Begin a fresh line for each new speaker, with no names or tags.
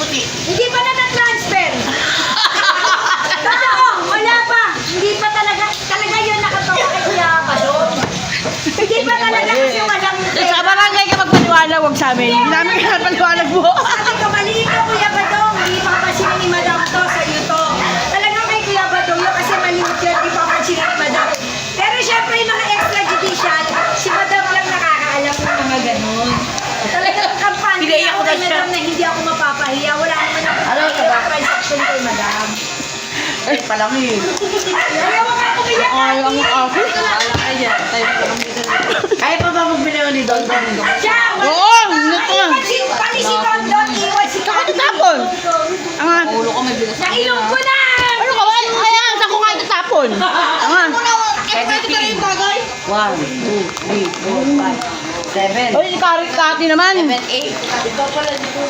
puti.
Hindi pa na na-transfer. Totoo, wala pa. Hindi pa talaga yun nakatawa kay Kuya Badong. Hindi pa talaga kasi walang
Sa barangay ka magpaliwanag, huwag sa amin. Hindi namin kaya paliwanag mo.
Sabi ko, mali ka Kuya Badong. Hindi pa kapansin ni Madam to sa iyo to. Talagang kay Kuya Badong yun kasi maliit yun. Hindi pa kapansin ni Madam. Pero syempre yung mga extrajudicial, si Madam lang nakakaalam ng mga ganun. Talagang kampanya
Pinaiyak
ako
ko na
kay
siya.
Madam na hindi ako mapapahiya. Wala naman ako transaction kay Madam.
Ay, palaki.
Ayaw mo nga umiyak.
Ay, ang office.
Kaya pa ba magbili ni Don Don?
Siya,
Oo, nato nga.
pati si Dondon, iwan si Kati.
Tapon. Ang
Ulo ko may bilas.
Nainom ko na!
ano ka ba? Ayan, saan ko nga itatapon? Ang
Pwede ka rin bagay? 1, 2, 3, 4, 5, 7,
Oy, Kati naman.
7, 8. Ito pala dito.